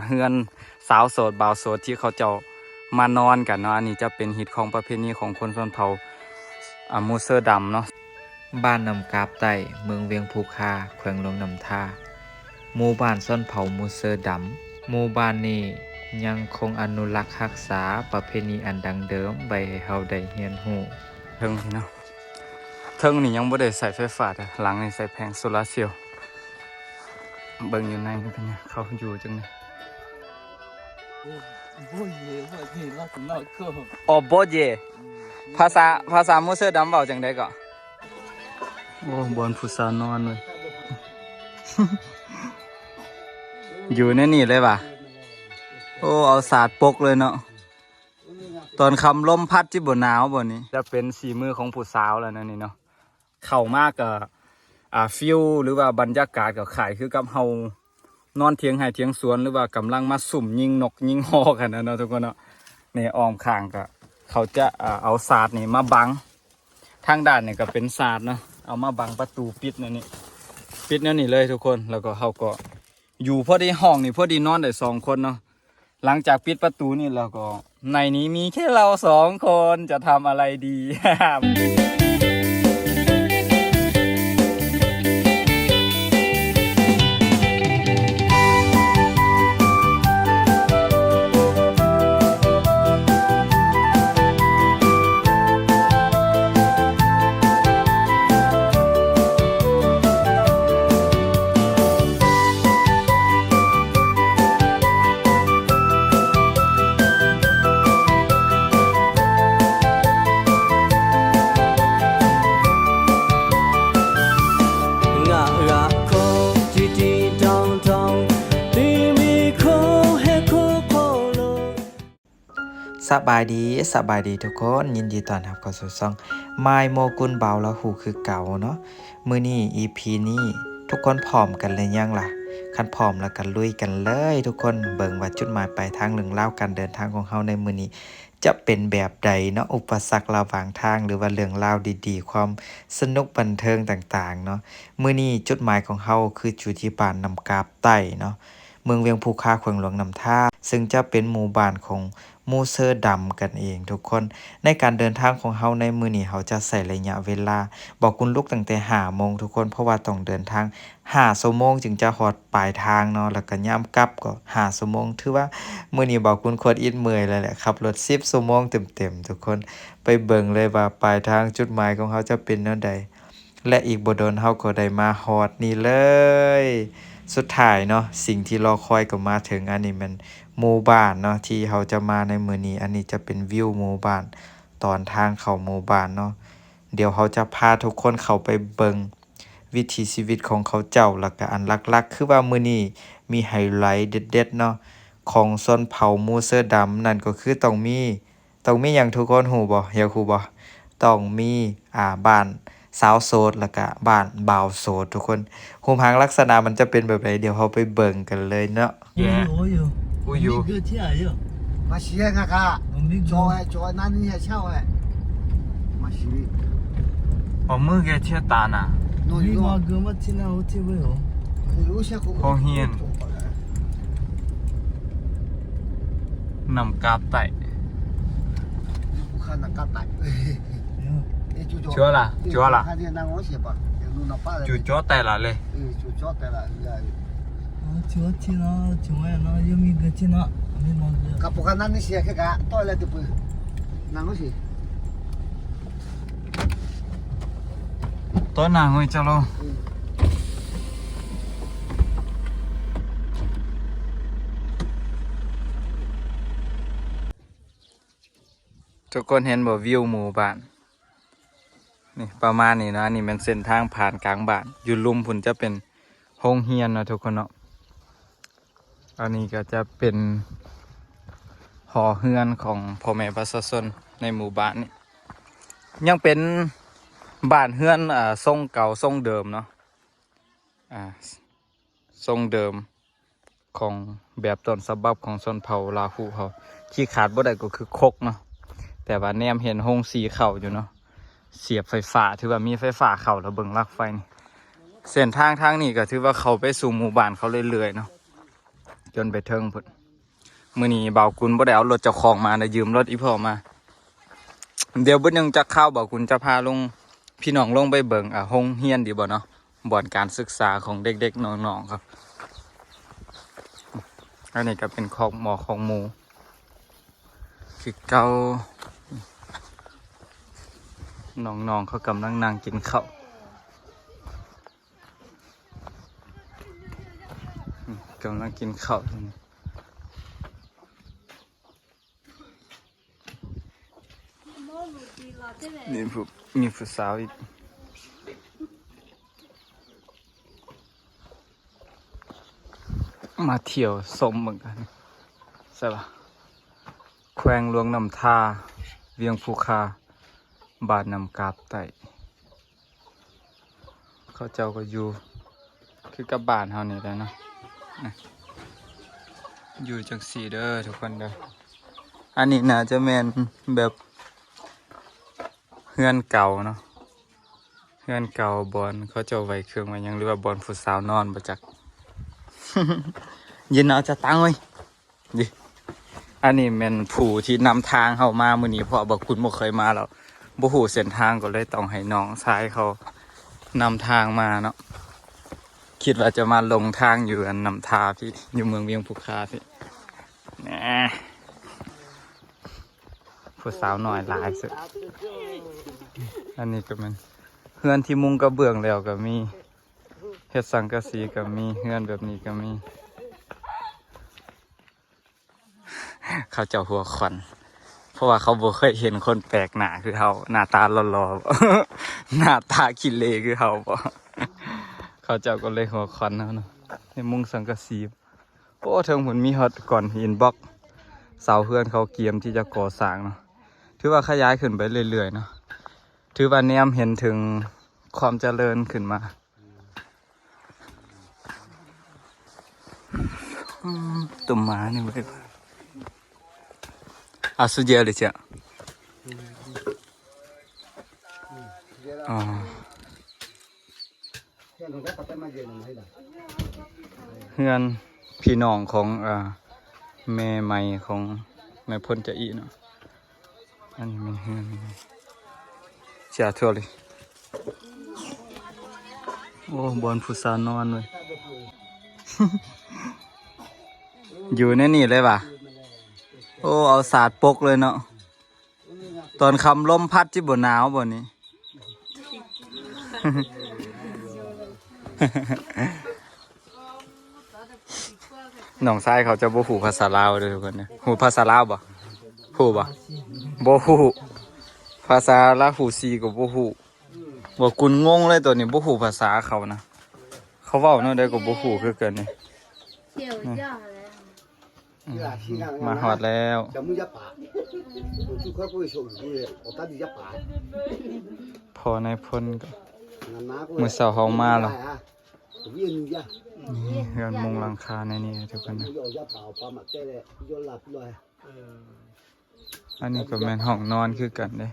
เฮือนสาวโสดบ่าวโสดที่เขาเจ้ามานอนกันเนาะอันนี้จะเป็นฮิตของประเพณีของคนชนเผ่ามูเซอร์ดำเนาะบ้านนำกาบใต้เมืองเวียงภูคาแขวงหลวงนำทาหมู่บ้านชนเผ่ามูเซอร์ดำหมู่บ้านนี้ยังคงอนุรักษ์รักษาประเพณีอันดังเดิมไว้ให้เฮาได้เรียนรู้เทิงนี่เนาะเทิงนี่ยังบ่ได้ใส่ไฟฟ้าแต่หลังนี่ใส่แผงโซลาร์เซลล์เบิ่งอยู่ในนี่เป็นไงเขาอยู่จังได๋อ๋อโบเยภาษามูเซอร์ดำเว้าจังได๋ก็โอ้บอนผู้สาวนอนเลย อยู่ในนี่เลยป่ะโอ้เอาสาดปกเลยเนาะตอนคำลมพัดที่บนหนาวบนนี้จะเป็นสีมือของผู้สาวแล้วนะนี่เนาะเข้ามากกับฟิลหรือว่าบรรยากาศกับขายคือกับเฮานอนเทียงไห่เทียงสวนหรือว่ากำลังมาสุ่มยิงนกยิงฮอกันนะเนาะทุกคนเนาะในอ้อมข้างก็เขาจะเอาสาดนี่มาบังทางด้านนี่ก็เป็นสาดเนาะเอามาบังประตูปิดนี่ปิดนี่เลยทุกคนแล้วก็เขาก็อยู่พอดีห้องนี่พอดีนอนได้2 คนเนาะหลังจากปิดประตูนี่แล้วก็ในนี้มีแค่เรา2 คนจะทำอะไรดี สบายดีทุกคนยินดีต้อนรับเข้าสู่ช่องมายโมกุลเบาและหูคือเก่าเนาะมื้อนี้ EP นี้ทุกคนพร้อมกันเลยยังล่ะคันพร้อมแล้วก็ลุยกันเลยทุกคนเบิ่งว่าจุดหมายปลายทางเรื่องราวการเดินทางของเฮาในมื้อนี้จะเป็นแบบใดเนาะอุปสรรคระหว่างทางหรือว่าเรื่องราวดีๆความสนุกบันเทิงต่างๆเนาะมื้อนี้จุดหมายของเฮาคืออยู่ที่บ้านนำกาบใต้เนาะเมืองเวียงภูคาแขวงหลวงนำทาซึ่งจะเป็นหมู่บ้านของมูเซอร์ดำกันเองทุกคนในการเดินทางของเฮาในมื้อนี้เฮาจะใส่ระยะเวลาบอกคุณลูกตั้งแต่5 โมงทุกคนเพราะว่าต้องเดินทาง5 ชั่วโมงจึงจะฮอดปลายทางเนาะแล้วก็ยามกลับก็5 ชั่วโมงถือว่ามื้อนี้บอกคุณโคตรอิดเมื่อยเลยแหละขับรถ10 ชั่วโมงเต็มๆทุกคนไปเบิ่งเลยว่าปลายทางจุดหมายของเฮาจะเป็นแนวใดและอีกบ่โดนเฮาก็ได้มาฮอดนี่เลยสุดท้ายเนาะสิ่งที่รอคอยก็มาถึงอันนี้มันหมู่บ้านเนาะที่เขาจะมาในมื้อนี้อันนี้จะเป็นวิวหมู่บ้านตอนทางเข้าหมู่บ้านเนาะเดี๋ยวเขาจะพาทุกคนเข้าไปเบิ่งวิถีชีวิตของเขาเจ้าแล้วก็อันลักๆคือว่ามื้อนี้มีไฮไลท์เด็ดๆเนาะของชนเผ่ามูเซอร์ดำนั่นก็คือต้องมีหยังทุกคนฮู้บ่อยากฮู้บ่ต้องมีบ้านสาวโสดแล้วก็บ้านบ่าวโสดทุกคนรูปร่างลักษณะมันจะเป็นแบบไหนเดี๋ยวเราไปเบิ่งกันเลยเนาะ 우유. 끝이야. 맛있게 가가. 좋아 나는 해 샤워해. 맛있게. 어묵에 튀었다나. 너 우리 이거 막 그만 티나 어떻게 보여? 요시하고. 홍희엔. 남갑다이. 북한 나갔다. 좋아라. 하디 나 오시 봐. 누나 빠래. 주저때라래. 주저때라. 좋아 티나 좋아야 나 여미 그 티나 아니 뭐 가 북한 나는 시작해가 토일렛 부. 나 오시. Tối nào ngồi cho lo. ทุกคนเห็นบ่วิวหมู่บ้านนี่ประมาณนี้นะนี่มันเส้นทางผ่านกลางบ้านอยู่ลุมพุ่นจะเป็นโรงเรียนเนาะทุกคนเนาะอันนี้ก็จะเป็นหอเฮือนของพ่อแม่ประชาชนในหมู่บ้านนี่ยังเป็นบ้านเฮือนทรงเก่าทรงเดิมเนาะทรงเดิมของแบบต้นฉบับของชนเผ่าลาหูเขาที่ขาดบ่ได้ก็คือคกเนาะแต่ว่าแนมเห็นโฮงสีเข่าอยู่เนาะเสียบไฟฟ้าถือว่ามีไฟฟ้าเข่าแล้วเบิ่งลักไฟนี่เส้นทางนี้ก็ถือว่าเขาไปสู่หมู่บ้านเขาเรื่อยๆเนาะ จนไปเทิงพุ่นมื้อนี้บ่าวกุลบ่ได้เอารถเจ้าของมาได้ยืมรถอีพ่อมาเดี๋ยวบึดยังจะเข้าบ่าวกุลจะพาลงพี่น้องลงไปเบิ่งโรงเรียนดีบ่เนาะบ่อนการศึกษาของเด็กๆน้องๆครับอันนี้ก็เป็นของหมอของหมูคือเก่าน้องๆเขากำลังนั่งกินข้าวกำลังกินข้าวนี่มีผู้สาวอีกมาเที่ยวชมเหมือนกันใช่ปะแขวงหลวงน้ำทาเวียงภูคาบาดน้ำกาบไต่เขาเจ้าก็อยู่คือกับบ้านเฮานี่แหละเนาะอยู่จังสีเด้อทุกคนเด้ออันนี้น่าจะแม่นแบบเฮือนเก่าเนาะเฮือนเก่าบอนเขาเจ้าไว้เครื่องไว้ยังหรือว่าบอนผู้สาวนอนบ่จัก ยินเอาจะตั้งไว้ดิอันนี้เป็นผู้ที่นำทางเข้ามามื้อนี้เพราะบอกคุณบ่เคยมาแล้วบ่ฮู้เส้นทางก็เลยต้องให้น้องชายเขานำทางมาเนาะคิดว่าจะมาลงทางอยู่อันนำทาพี่อยู่เมืองเวียงภูคาพี่แหน่ผู้สาวหน่อยหลายสุดอันนี้ก็มันเฮือนที่มุงกระเบื้องแล้วก็มีเฮ็ดสังกะสีก็มีเฮือนแบบนี้ก็มีเขาเจ้าหัวขวัญเพราะว่าเขาบ่เคยเห็นคนแปลกหน้าคือเขาหน้าตาหล่อๆ หน้าตาขี้เละคือเขาบ่เขาเจ้าก็เลยหัวขวัญเนาะในมุงสังกะสีโอ้เทิงผลมีฮอตก่อนหินบล็อกเสาเฮือนเขาเกียมที่จะก่อสร้างเนาะถือว่าขยายขึ้นไปเรื่อยๆเนาะถือว่าแนมเห็นถึงความเจริญขึ้นมาตุ่มหมานี่ไว้อาสุเจเลยจ้ะอ๋อเฮือนพี่น้องของแม่ใหม่ของแม่พ้นจะอีเนาะอันนี้มันเฮือนเสียทั่วเลยโอ้บอนผู้สาวนอนเลย อยู่ในนี่เลยป่ะโอ้เอาสาดปกเลยเนาะตอนคำลมพัดที่บนหนาวบนนี้ น้องชายเขาจะบ่ฮู้ภาษาลาวเด้อทุกคนเนี่ยฮู้ภาษาลาวบ่ฮู้บ่บ่ฮู้ภาษาลาหูซีก็บ่ฮู้บ่กุนงงเลยตัวนี้บ่ฮู้ภาษาเขานะเขาเว้าเนาะได้ก็บ่ฮู้คือกันนี่มาฮอดแล้วพอในพ้นก็มื้อเช้าเฮามาแล้วนี่เฮือนมุงหลังคาในนี้ทุกคนนะอันนี้ก็แม่นห้องนอนคือกันเด้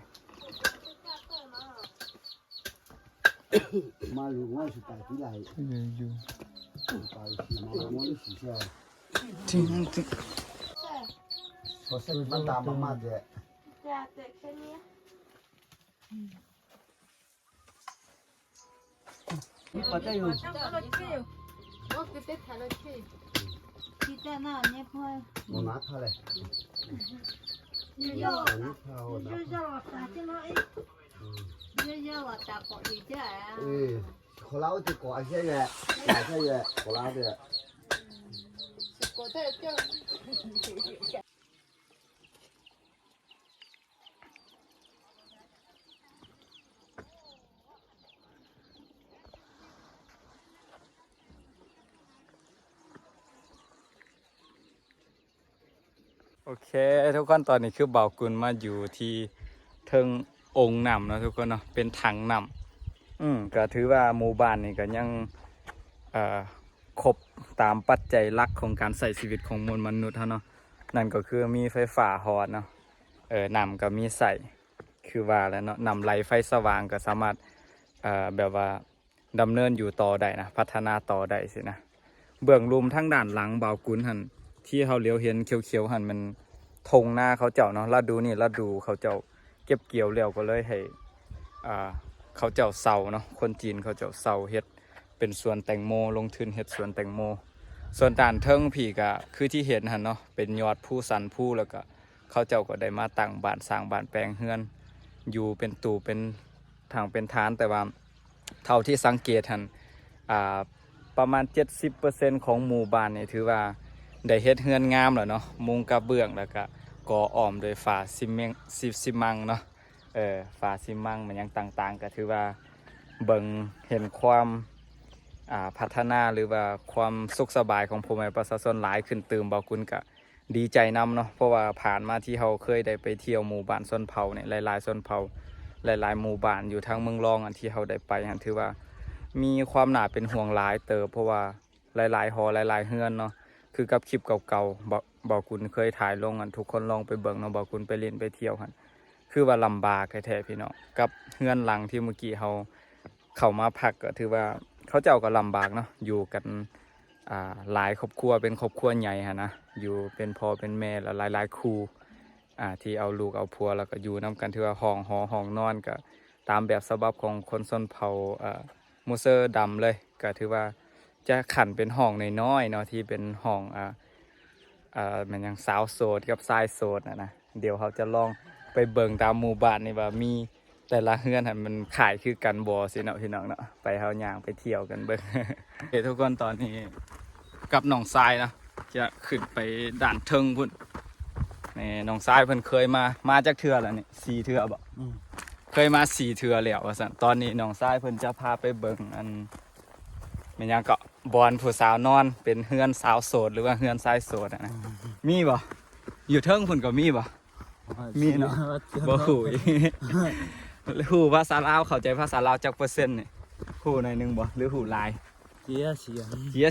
มาลูกว่าสิไปที่ไหนอยู่ไปที่มาโมนี่สิเชียวจริงพอเสร็จมันตามมาเด้จ้ะเด็กแค่นี้นี่ปัจจัยอยู่我给带抬了去，你在那你พ่อ我拿它嘞。你要我啥进来？你要我打包回家呀？后来我就过一些月，下个月过来的。过得就。โอเคทุกคนตอนนี้คือเบากุลมาอยู่ที่เทิงองค์น้ำนะทุกคนเนาะเป็นถังน้ำก็ถือว่าหมู่บ้านนี่ก็ยังครบตามปัจจัยหลักของการใช้ชีวิตของมวลมนุษย์เนาะนั่นก็คือมีไฟฟ้าฮอดเนาะน้ำก็มีใส่คือว่าแล้วเนาะน้ำไหลไฟสว่างก็สามารถแบบว่าดำเนินอยู่ต่อได้นะพัฒนาต่อได้สินะ เบื้องลุมทั้งด้านหลังบ่าวกุนหันที่เขาเลี้ยวเห็นเขียวๆหันมันทงหน้าเขาเจ้าเนาะฤดูนี่ฤดูเขาเจ้าเก็บเกี่ยวแล้วก็เลยให้เขาเจ้าเซาเนาะคนจีนเขาเจ้าเซาเฮ็ดเป็นสวนแตงโมลงทุนเฮ็ดสวนแตงโมส่วนด้านเทิงพี่ก็คือที่เห็นหันเนาะเป็นยอดผู้สันผู้แล้วก็เขาเจ้าก็ได้มาตั้งบ้านสร้างบ้านแปลงเฮือนอยู่เป็นตู่เป็นทางเป็นฐานแต่ว่าเท่าที่สังเกตหันประมาณ 70% ของหมู่บ้านนี่ถือว่าได้เฮ็ดเฮือนงามแล้วเนาะมุงกระเบื้องแล้วก็ก่ออ้อมโดยฝาซีมังเนาะฝาซีมังมันยังต่างๆก็ถือว่าเบิ่งเห็นความพัฒนาหรือว่าความสุขสบายของพ่อแม่ประชาชนหลายขึ้นตื่มบ่าวกุนก็ดีใจนำเนาะเพราะว่าผ่านมาที่เราเคยได้ไปเที่ยวหมู่บ้านชนเผ่าเนี่ยหลายๆชนเผ่าหลายๆหมู่บ้านอยู่ทางเมืองรองอันที่เราได้ไปหันถือว่ามีความน่าเป็นห่วงหลายเติบเพราะว่าหลายๆหอหลายๆเฮือนเนาะคือกับคลิปเก่าๆบ่าวกุนเคยถ่ายลงทุกคนลองไปเบิ่งเนาะบ่าวกุนไปเล่นไปเที่ยวหันคือว่าลำบากแท้ๆพี่น้องกับเฮือนหลังที่เมื่อกี้เราเข้ามาพักก็ถือว่าเขาเจ้าก็ลำบากเนาะอยู่กันหลายครอบครัวเป็นครอบครัวใหญ่ฮะนะอยู่เป็นพ่อเป็นแม่แล้วหลายๆครูที่เอาลูกเอาผัวแล้วก็อยู่นำกันถือว่าห้องหอห้องนอนก็ตามแบบฉบับของคนชนเผ่ามูเซอร์ดำเลยก็ถือว่าจะขันเป็นห้องน้อยๆเนาะที่เป็นห้องมันยังสาวโสดกับชายโสดนะเดี๋ยวเขาจะลองไปเบิ่งตามหมู่บ้านนี่ว่ามีแต่ละเฮือนมันขายคือกันบ่สิเนาะพี่น้องเนาะไปเฮาย่างไปเที่ยวกันเบิ่ง ทุกคนตอนนี้กับน้องทรายนะจะขึ้นไปด่านเทิงพุ่นนี่น้องทรายเพิ่นเคยมาจากเทื่อแล้วนี่4 เทื่อบ่เคยมา4 เทื่อแล้วว่าซั่นตอนนี้น้องทรายเพิ่นจะพาไปเบิ่งอันแม่นยังก็บอนผู้สาวนอนเป็นเฮือนสาวโสดหรือว่าเฮือนชายโสดนะมีบ่อยู่เทิงพุ่นก็มีบ่มีเนาะบ่ฮู้ ฮู้ภาษาลาวเข้าใจภาษาลาวจักเปอร์เซ็นต์นี่ฮู้หน่อยนึงบ่หรือฮู้หลายเ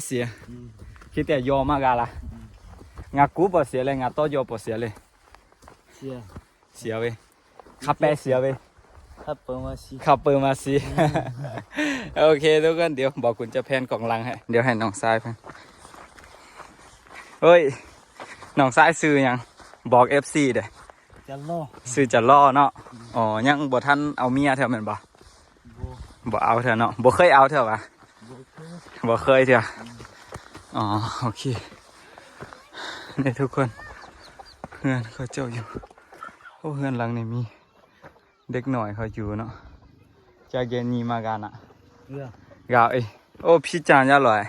สียคิดแต่ยอมากาละงากูบ่เสียเลยงาโตโยบ่เสียเลยเสียเว้ยขับแปเสียเว้ยขับเปิดมาสิโอเคทุกคนเดี๋ยวบอกคุณจะแพนกล่องลังให้เดี๋ยวให้น้องทรายเพิ่นเฮ้ยน้องทรายซื้อยังบอก FC เด้ซื้อจะล่อเนาะอ๋อยังบ่ทันเอาเมียเถอะแม่นบ่เอาเถอะเนาะบ่เคยเอาเถอะวะบ่เคยเถอะอ๋อโอเคนี่ทุกคนเฮือนเขาเจ้าอยู่โอ้เฮือนหลังนี่มีเด็กหน่อยเขาอยู่เนาะจะเกนีมากันอ่ะกาวโอ้พี่จานจะลอย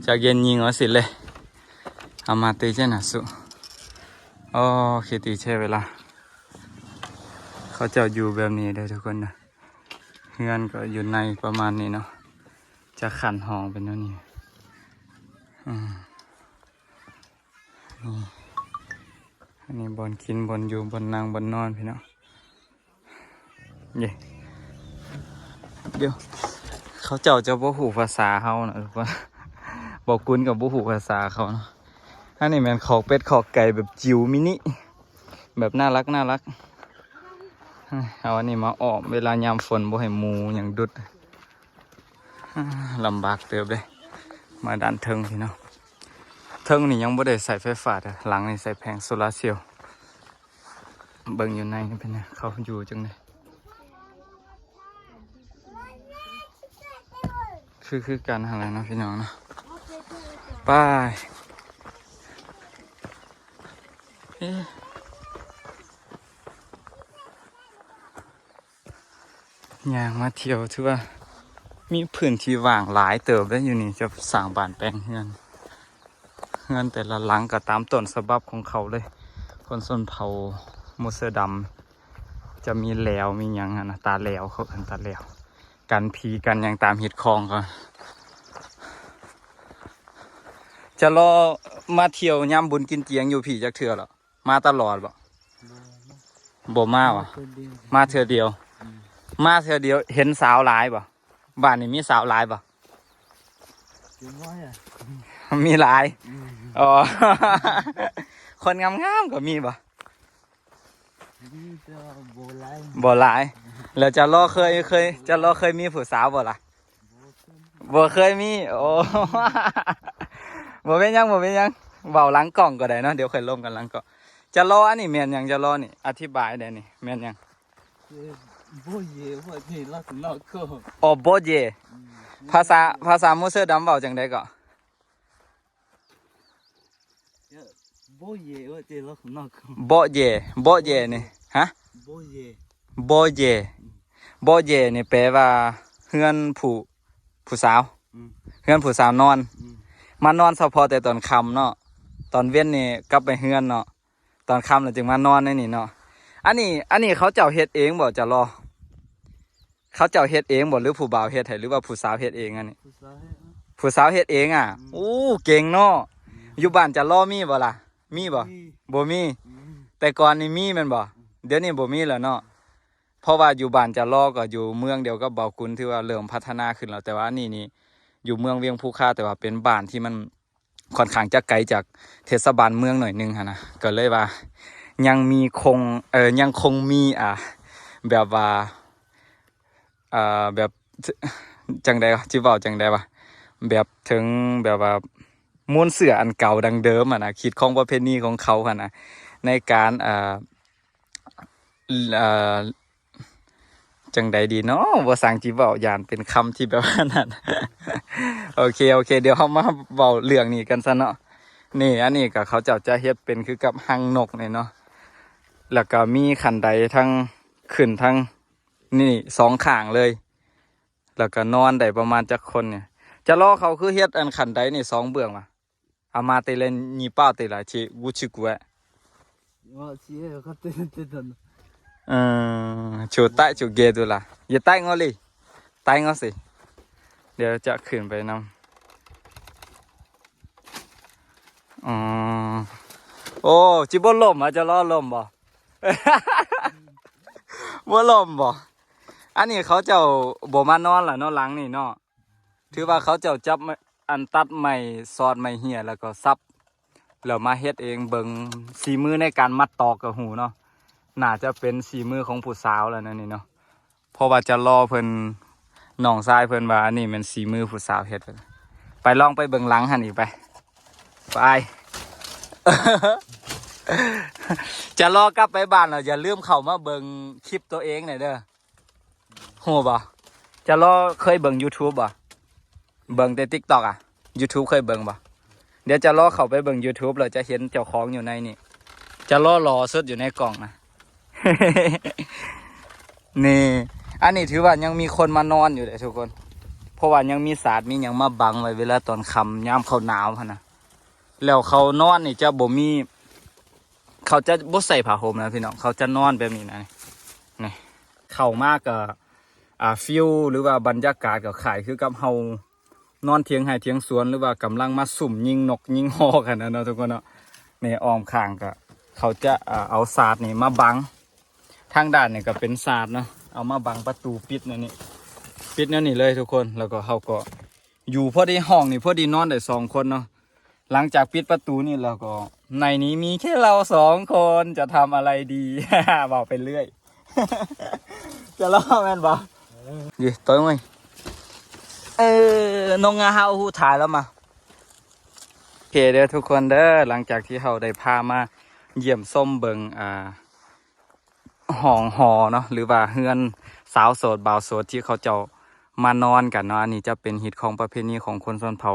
จะเกนีงอสิเลยอามาเตเจนะสุโอ้คิดดีใช่เวลาเขาจะอยู่แบบนี้เลยทุกคนนะเฮือนก็อยู่ในประมาณนี้เนาะจะขันห้องเป็นนี่อันนี้บนกินบนอยู่บนนั่งบนนอนพี่เนาะเย่เดี๋ยวเขาเจ้าจะบ่หูภาษาเขานะทุกคนบอกกุนกับบ่หูภาษาเขาเนาะอันนี้แมันขอกเป็ดขอกไก่แบบจิ๋วมินิแบบน่ารักเอาอันนี้มาออกเวลายามฝนบ่ให้หมูอย่างดุดลำบากเติบเลยมาดันเทิงพี่เนาะเทิงนี่ยังบ่ได้ใส่ไฟฟ้าแต่หลังนี่ใส่แผงโซลาร์เซลล์เบิ่งอยู่ในนี่เป็นไงเขาอยู่จังเลยคือการอะไรนะพี่น้องนะไปย่างมาเที่ยวถือว่ามีพื้นที่ว่างหลายเติบได้อยู่นี่จะสร้างบ้านแปลงเงินแต่ละหลังก็ตามต้นฉบับของเขาเลยคนส่วนเผ่ามูเซอร์ดำจะมีแหลวมีหยังนะตาแหลวเขาเอิ้นตาแหลวกันผีกันยังตามหิดคลองก็จะรอมาเที่ยวย่ำบุญกินเจียงอยู่ผีจักเถื่อหรอมาตลอดบ่มาวะมาเถื่อเดียวมาเถื่อเดียวเห็นสาวหลายบ่บ้านนี้มีสาวหลายบ่มีหลายอ๋อคนงามๆก็มีบ่บ่หลายแล้วจะรอเคยมีผู้สาวบ่ล่ะ บ่เคยมีโอ้ บ่เป็นหยังบ่เป็นหยังเว้าหลังกล้องก็ได้เนาะเดี๋ยวค่อยลงกันหลังกล้องจะรออันนี้แม่นหยังจะรอนี่อธิบายได้นี่แม่นหยัง 不也我这那是那个， อ๋อบ่เยภาษามูเซอร์ดำเว้าจังได๋ก็ 不也我这那是那个， บ่เยบ่เยนี่ฮะ 不也， บ่เยบ่เยนี่แปลว่าเฮือนผู้สาวเฮือนผู้สาวนอนมานอนเฉพาะแต่ตอนค่ำเนาะตอนเว้นนี่กลับไปเฮือนเนาะตอนค่ำแล้วจึงมานอนในนี่เนาะอันนี้เขาเจ้าเฮ็ดเองบ่จะรอเขาเจ้าเฮ็ดเองบ่หรือผู้บ่าวเฮ็ดให้หรือว่าผู้สาวเฮ็ดเองอันนี้ 不是啊， ผู้สาวเฮ็ดเองอ่ะอู้เก่งเนาะอยู่บ้านจะรอมีบ่ล่ะมีบ่บ่มีแต่ก่อนนี่มีแม่นบ่เดี๋ยวนี้บ่มีแล้วเนาะเพราะว่าอยู่บ้านจะรอก็อยู่เมืองเดียวกับเบากุนที่ว่าเริ่มพัฒนาขึ้นแล้วแต่ว่านี่อยู่เมืองเวียงภูคาแต่ว่าเป็นบ้านที่มันค่อนข้างจะไกลจากเทศบาลเมืองหน่อยนึงหั่นนะก็เลยว่ายังคงมีแบบว่าแบบจังใดจิเว้าจังใดวะแบบถึงแบบว่าม้วนเสื้ออันเก่าดังเดิมนะคิดของประเพณีของเขาหั่นนะในการจังใดดีเนาะว่าสั่งจีเว้าย่านเป็นคำที่แบบว่านั้น โอเคเดี๋ยวเฮามาเว้าเรื่องนี้กันซะเนาะนี่อันนี้ก็เขาเจ้าจะเฮ็ดเป็นคือกับหังนกนี่เนาะแล้วก็มีขันไดทั้งขึ้นทั้งนี่2ข้างเลย แล้วก็นอนได้ประมาณจักคนเนี่ยจะรอเขาคือเฮ็ดอันขันไดนี่2เบื้องว่ะอามาเตเลนญีป้าเตละชิกุชิกุะ我这个对的呢，ชูใต้ชูเกดูล่ะอย่าใต้งอเลยใต้งอสิเดี๋ยวจะขึ้นไปนำโอ้จิบ่ลมอ่ะจะรอลมบ่ บ่ลมบ่อันนี้เขาเจ้าบ่มานอนล่ะเนาะหลังนี่เนาะถือว่าเขาเจ้าจับอันตัดไม้ซอดไม้เหี้ยแล้วก็ซับแล้วมาเฮ็ดเองเบิ่งสีมือในการมัดตอกกับหูเนาะน่าจะเป็นสีมือของผู้สาวแล้วนั่นนี่เนาะเพราะว่าจะรอเพิ่นน้องชายเพิ่นว่าอันนี้มันสีมือผู้สาวเฮ็ดไปลองไปเบิ่งหลังหั่นอีกไป จะรอกลับไปบ้านแล้วอย่าลืมเข้ามาเบิ่งคลิปตัวเองหน่อยเด้อโหบ่จะรอเคยเบิ่ง YouTube บ่เบิ่งแต่ TikTok อ่ะ YouTube เคยเบิ่งบ่เดี๋ยวจะรอเข้าไปเบิ่ง YouTube แล้วจะเห็นเจ้าของอยู่ในนี่จะรอสุดอยู่ในกล่องนะ นี่อันนี้ถือว่ายังมีคนมานอนอยู่เลยทุกคนเพราะว่ายังมีศาสตร์มีหยังมาบังไว้เวลาตอนค่ำยามเขาหนาวหั่นน่ะแล้วเขานอนนี่จะบ่มีเขาจะบ่ใส่ผ้าห่มนะพี่น้องเขาจะนอนแบบนี้นะนี่เข้ามากก็ฟิลหรือว่าบรรยากาศก็คล้ายคือกับเฮานอนเถียงไร่เถียงสวนหรือว่ากำลังมาสุ่มยิงนกยิงฮอกันนะเนาะทุกคนเนาะนี่อ้อมข้างก็เขาจะเอาศาสตร์นี่มาบังทางด้านนี่ก็เป็นศาสตร์เนาะเอามาบังประตูปิดนี่ปิดนั่นนี่เลยทุกคนแล้วก็เขาก็อยู่พอดีห้องนี่พอดีนอนได้2คนเนาะหลังจากปิดประตูนี่แล้วก็ในนี้มีแค่เรา2คนจะทำอะไรดี บอกไปเรื่อย จะเล่าแม่นบ่ยี่ตัวมั้ยน้องงาเฮาหูถ่ายแล้วมาโอเคเด้อทุกคนเด้อหลังจากที่เราได้พามาเยี่ยมส้มเบิงห้องหอเนาะหรือว่าเฮือนสาวโสดบ่าวโสดที่เขาเจ้ามานอนกันเนาะอันนี้จะเป็นฮิตของประเพณีของคนชนเผ่า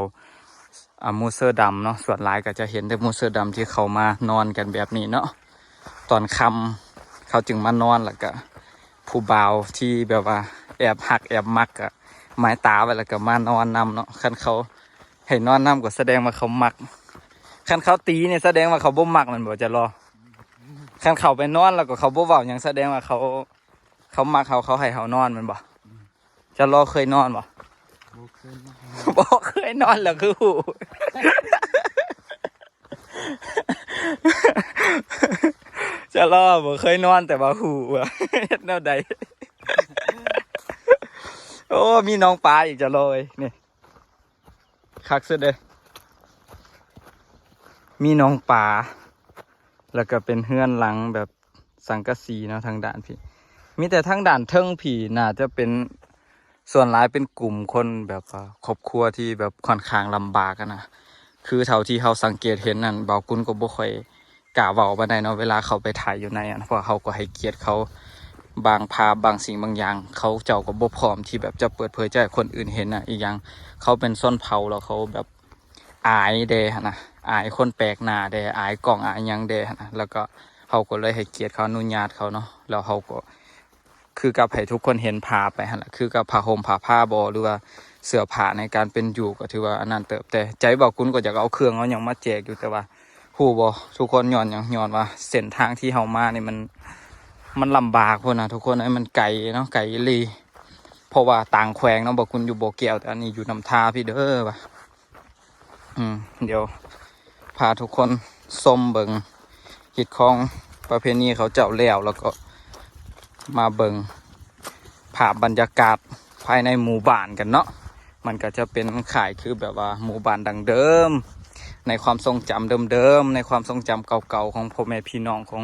มูเซอร์ดำเนาะส่วนหลายก็จะเห็นแต่มูเซอร์ดำที่เขามานอนกันแบบนี้เนาะตอนค่ำเขาจึงมานอนแล้วก็ผู้บ่าวที่แบบว่าแอบหักแอบมักอะไม้ตาไว้แล้วก็มานอนนำเนาะคันเขาให้นอนนำก็แสดงว่าเขามักคันเขาตีเนี่ยแสดงว่าเขาบ่มักมันบ่จะรอคันเขาไปนอนแล้วก็เขาบ่เว้าหยังแสดงว่าเขามักเขาให้เขานอนมันบ่จะรอเคยนอนบ่บ่เคยนอนแล้วคือหู จะรอบ่เคยนอนแต่ว่าหูอะเฮ็ดแนวใด โอ้มีน้องปลาอีกจะรอเลยนี่คักสุดเลยมีน้องปลาแล้วก็เป็นเฮือนหลังแบบสังกะสีเนาะทางด่านพี่มีแต่ทางด่านเทิงผีน่าจะเป็น ส่วนหลายเป็นกลุ่มคนแบบว่าครอบครัวที่แบบค่อนข้างลำบากอะนะคือเท่าที่เขาสังเกตเห็นนั่นเบากุนก็บ่ค่อยกล้าเว้าปานใดเนาะเวลาเขาไปถ่ายอยู่ในอันเพราะเขาก็ให้เกียรติเขาบางภาพบางสิ่งบางอย่าง เขาเจ้าก็บ่พร้อมที่แบบจะเปิดเผยใจให้คนอื่นเห็นอ่ะอีกอย่างเขาเป็นส้นเผาแล้วเขาแบบอายเดะนะอายคนแปลกหน้าเดะอายกล้องอายหยังเดะนะแล้วก็เขาก็เลยให้เกียรติเขาอนุญาตเขาเนาะแล้วเขาก็คือกับให้ทุกคนเห็นภาพไปหั่นล่ะคือกับผ้าห่มผ้าบ่หรือว่าเสื้อผ้าในการเป็นอยู่ก็ถือว่าอันนั้นเติบแต่ใจเบากุนก็อยากเอาเครื่องเอาหยังมาแจกอยู่แต่ว่าฮู้บ่ทุกคนย้อนหยังย้อนว่าเส้นทางที่เฮามานี่มันลำบากพุ่นนะทุกคนไอ้มันไกลเนาะไกลอีหลีเพราะว่าต่างแขวงเนาะบอกคุณอยู่บ่อแก้วแต่อันนี้อยู่น้ำทาพี่เด้อว่ะเดี๋ยวพาทุกคนชมเบิงกิจของประเพณีเขาเจ้าแล้วก็มาเบิงภาพบรรยากาศภายในหมู่บ้านกันเนาะมันก็จะเป็นข่ายคือแบบว่าหมู่บ้านดังเดิมในความทรงจำเดิมๆในความทรงจำเก่าๆของพ่อแม่พี่น้องของ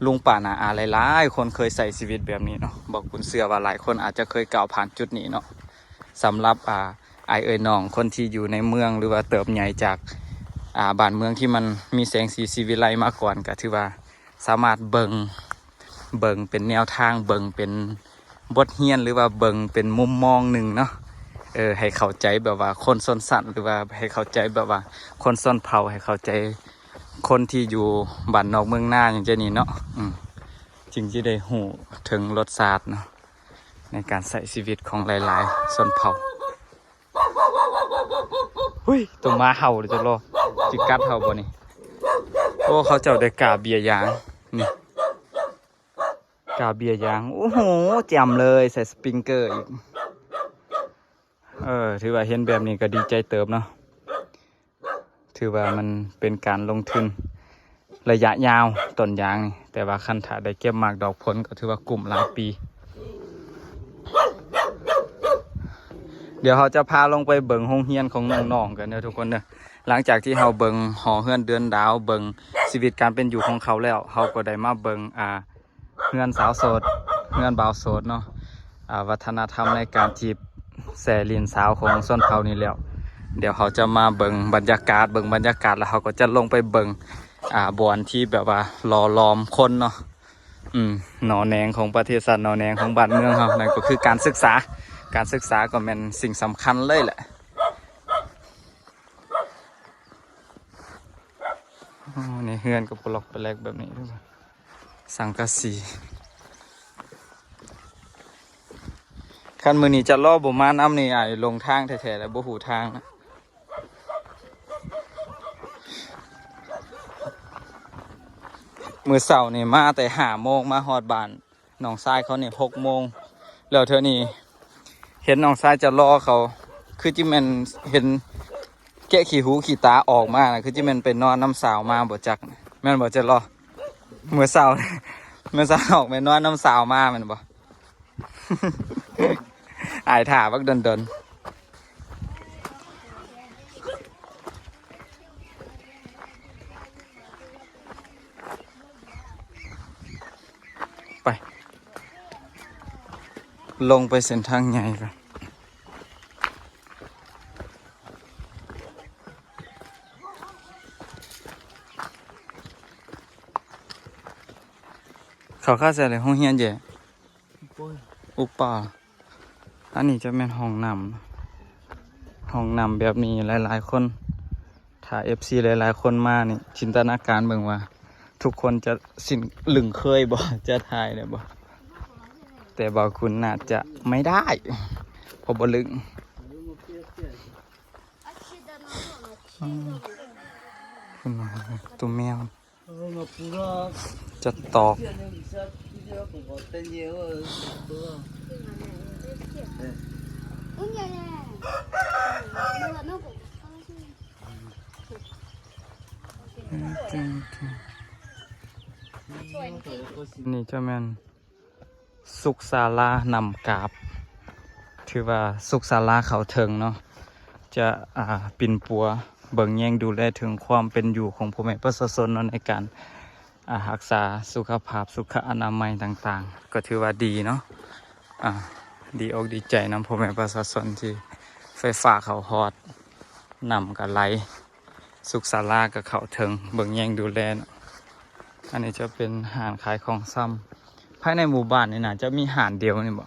ลุงป่านาอาหลายๆคนเคยใส่ชีวิตแบบนี้เนาะบอกคุณเสือว่าหลายคนอาจจะเคยก้าวผ่านจุดนี้เนาะสำหรับไอเอ่ยน้องคนที่อยู่ในเมืองหรือว่าเติบใหญ่จากบ้านเมืองที่มันมีแสงสีสีวิไลมาก่อนก็ถือว่าสามารถเบิงเป็นแนวทางเบิงเป็นบทเรียนหรือว่าเบิงเป็นมุมมองหนึ่งเนาะให้เข้าใจแบบว่าคนส้นสั้นหรือว่าให้เข้าใจแบบว่าคนส้นเผาให้เข้าใจคนที่อยู่บ้านนอกเมืองหน้าอย่างเจนี่เนาะจึงจะได้หูถึงรสชาติเนาะในการใส่ชีวิตของหลายๆส้นเผาหุ้ยตัวมาเห่าเลยจะรอจิกัดเห่าบ่นี่โอ้เขาเจ้าได้กาเบียยางนี่กาเบียยางโอ้โหแจ่มเลยใส่สปริงเกอร์อีกถือว่าเห็นแบบนี้ก็ดีใจเติบเนาะถือว่ามันเป็นการลงทุนระยะยาวต้นยางนี่แต่ว่าคันถ้าได้เก็บหมากดอกผลก็ถือว่ากลุ่มหลายปีเดี๋ยวเขาจะพาลงไปเบิ่งโรงเรียนของน้องๆกันเนอะทุกคนเนอะหลังจากที่เราเบิ่งหอเฮือนเดือนดาวเบิ่งชีวิตการเป็นอยู่ของเขาแล้วเขาก็ได้มาเบิ่งเฮือนสาวโสดเฮือนบ่าวโสดเนาะวัฒนธรรมในการจีบแสลินสาวของส้นเผานี่แล้วเดี๋ยวเขาจะมาเบิ่งบรรยากาศแล้วเขาก็จะลงไปเบิ่งบอนที่แบบว่าหล่อล้อมคนเนาะหนอแนงของประเทศชาติหนอแนงของบ้านเมืองเขานั่นก็คือการศึกษาก็เป็นสิ่งสำคัญเลยแหละนี่เฮือนกับปลอกแปลกแบบนี้ด้วยสังกะสีคันมือนี้จะล่อบ่มาน้ำนี่ลงทางแท้ๆแล้วบ่หูทางนะมือเสาร์นี่มาแต่5 โมงมาฮอดบ้านน้องชายเขาเนี่ย6 โมงแล้วเธอนี่เห็นน้องชายจะล่อเขาคือจิแมนเห็นแกะขี้หูขี้ตาออกมานะคือจิแมนเป็นนอนน้ำสาวมาบ่จักแม่นบ่จะล่อมือเสาร์ออกไปนอนน้ำสาวมาแม่นบ่ อายถ่าบักเดินไปลงไปเส้นทางใหญ่กันเขาค่าเสียเลยห้องเฮียนเย่อุปาอันนี้จะเป็นห้องนำแบบนี้หลายๆคนถ้า FC หลายๆคนมานี่จินตนาการเบิ่งว่าทุกคนจะหลึงเคยบ่จะทายได้บ่แต่บางคุณน่าจะไม่ได้เพราะบ่ลึงคุณมาตัวแมวจะตอกนี่จะแม่นสุขศาลานำกาบถือว่าสุขศาลาเขาเถิงเนาะจะปิ่นปัวเบิ่งแย่งดูแลถึงความเป็นอยู่ของพ่อแม่ประชาชนเนาะในการรักษาสุขภาพสุขอนามัยต่างๆก็ถือว่าดีเนาะ ดีอกดีใจนำพ่อแม่ประชาชนที่ไฟฟ้าเขาฮอดนำกับไหลสุขศาลากับเขาถึงเบิ่งแยงดูแลเนาะอันนี้จะเป็นห้างขายของซ้ำภายในหมู่บ้านนี่น่าจะมีห้างเดียวนี่บ่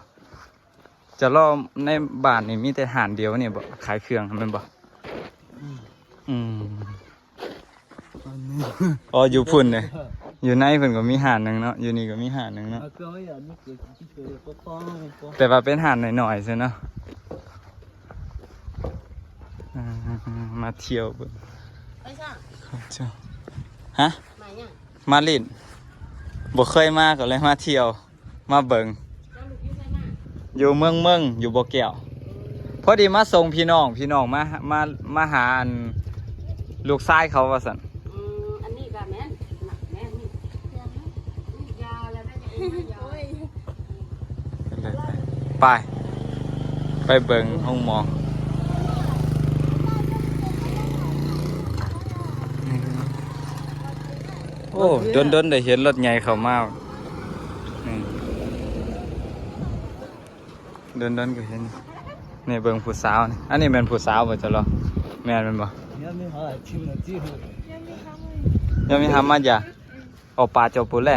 จะรอในบ้านนี่มีแต่ห้างเดียวนี่บ่ขายเครื่องแม่นบ่อืมอ๋ออยู่พุ่นเลยอยู่ในเพิ่นก็มีห้างหนึงเนาะอยู่นี่ก็มีห้างหนึงเนาะ 啊，表演那个这个不帮不。 แต่ว่าเป็นห้างหน่อยๆใช่เนาะมาเที่ยวเบิ่ง ไปสั่ง เจ้าฮะ มายัง มาลินบ่เคยมาก็เลยมาเที่ยว มาเบิง แล้วลูกอยู่ไสมา อยู่เมืองอยู่บ่แก้วพอดีมาส่งพี่น้องมาหาอันลูกชายเขาว่าซั่น อันนี้ก็แม่นน่ะแม่นนี่ยาวแล้วได้จะเป็นยาว ไปเบิงห้องหมอโอ้ดนได้เห็นรถใหญ่เข้ามาดนก็เห็นนี่เบิ่งผู้สาวนี่อันนี้แม่นผู้สาวบ่จ๊ะเหรอแม่นแม่นบ่ 也没好听了几回。 ยังมีทำมาจ้ะโอปาเจ้าปูแล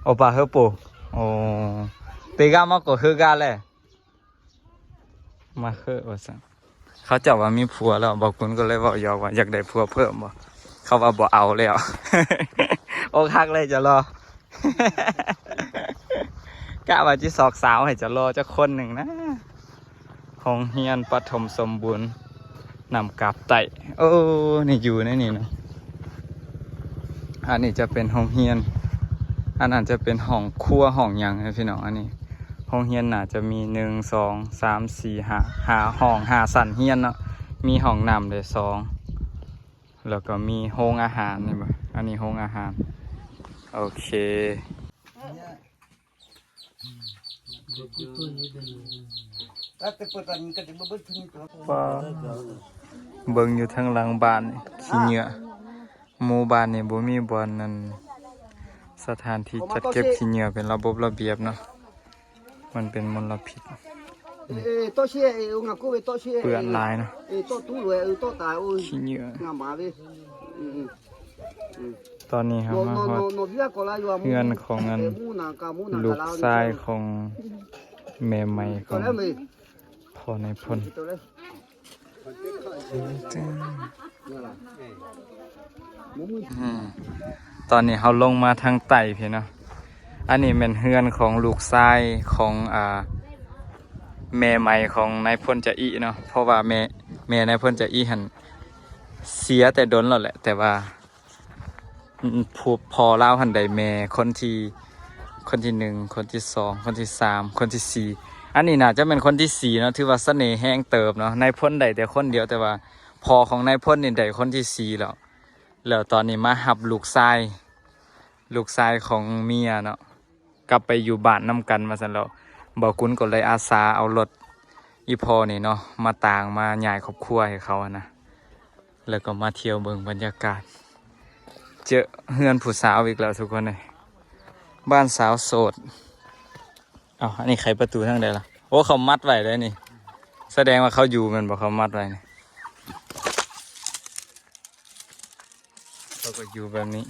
โอปาเฮปูโอ้ตีกามาก็คือกาแลมาคือว่าซั่นเขาเจ้าว่ามีผัวแล้วบอกคุณก็เลยบอกยอกว่าอยากได้ผัวเพิ่มบ่เขาว่าบ่เอาแล้ว โอ้คักเลยจะรอ กะว่าจิสอกสาวให้จะรอจะคนหนึ่งนะห้องเฮียนปฐมสมบูรณ์นำกลับไต่โอ้นี่อยู่ในนี่เนาะอันนี้จะเป็นห้องเฮียนอันนั้นจะเป็นห้องครัวห้องหยังนะพี่น้องอันนี้ห้องเฮียนน่าจะมี1 2 3 4 5ห้อง5สันเฮียนเนาะมีห้องน้ำเลย2แล้วก็มีโรงอาหารนี่บ่อันนี้โรงอาหารโอเค แต่เปิดตอนนี้ก็จะเบิ้ลทิ้งตัว ว่าเบิ่งอยู่ทางหลังบ้านนี่ขี้เหงื่อหมู่บ้านนี่บ่มีบ่อนนั่นสถานที่จัดเก็บขี้เหงื่อเป็นระบบระเบียบเนาะมันเป็นมลพิษ ตัวเชี่ยงากูตัวเชี่ย เปื้อนหลายเนาะ ตัวตู้เลยตัวตายโอ้ย ขี้เหงื่อง ามาเว้ย ตอนนี้ครับมาฮอด โนวิอาก็ลายว่า เพื่อนของอันลูกชายของแม่ใหม่ข ก็ อง แล้วมั้ย พ่อในพล ตัวแล้ว ตอนนี้เขาลงมาทางใต้พี่เนาะอันนี้เป็นเฮือนของลูกชายของแม่ใหม่ของนายพลจะอีเนาะเพราะว่าแม่นายพลจะอีหันเสียแต่ดนแล้วแหละแต่ว่าพอเล่าหันใดแม่คนที่1คนที่2คนที่3คนที่4อันนี้น่าจะเป็นคนที่4เนาะถือว่าเสน่ห์แห้งเติบเนาะนายพลใดแต่คนเดียวแต่ว่าพอของนายพลนี่ใดคนที่4แล้วตอนนี้มาหับลูกชายของเมียเนาะกลับไปอยู่บ้านนำกันมาซั่นแล้วบ่กุนก็เลยอาสาเอารถอีพอนี่เนาะมาต่างมาย้ายครอบครัวให้เขาอะนะแล้วก็มาเที่ยวเบิ่งบรรยากาศเจอเฮือนผู้สาวอีกแล้วทุกคนเลยบ้านสาวโสดอ้าวอันนี้ไขประตูทางใดล่ะโอ้เขามัดไว้เลยนี่แสดงว่าเขาอยู่มันบอกเขามัดไว้นี่เขาก็อยู่แบบนี้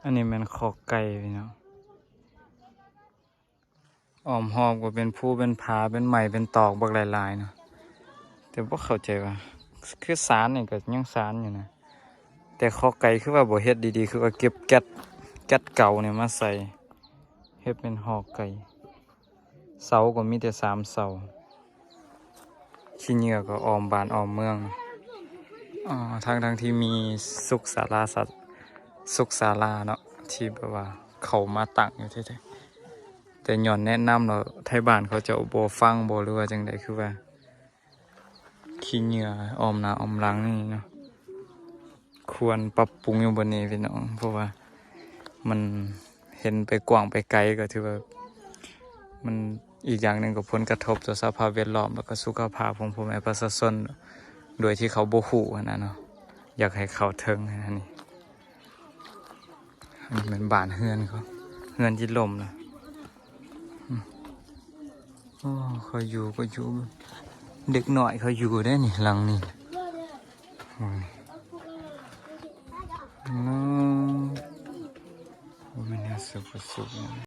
อันนี้มันคอไก่พี่น้องอ้อมหอบก็เป็นผู้เป็นผาเป็นไหมเป็นตอกบักหลายๆเนาะแต่บ่เข้าใจว่าคือสารนี่ก็ยังสารอยู่นะแต่คอไก่คือว่าบ่เฮ็ดดีๆคือว่าเก็บแก๊สเก่าเนี่ยมาใส่เฮ็ดเป็นหอกไก่เสาก็มีแต่3 เสาขี้เหงื่อก็อ้อมบ้านอ้อมเมืองทั้งที่มีสุขศาลาเนาะที่แบบว่าเขามาตั้งอยู่แท้ๆแต่ย้อนแนะนำเราไทยบ้านเขาจะบ่ฟังบ่หรือว่าจังใดคือว่าขี้เหงื่ออ้อมหน้าอ้อมหลังนี่เนาะควรปรับปรุงอยู่บนนี้พี่น้องเพราะว่า มันเห็นไปกว้างไปไกลก็ถือว่ามันอีกอย่างหนึ่งก็ผลกระทบต่อสภาพแวดล้อมแล้วก็สุขภาพของพ่อแม่ประชาชนโดยที่เขาบ่ฮู้นะเนาะอยากให้เขาถึงอันนี้เป็นบ้านเฮือนเฮือนที่ล่มนะโอ้เขาอยู่ก็อยู่เด็กหน่อยเขาอยู่ได้นี่หลังนี่โอ้ไม่น่าสุข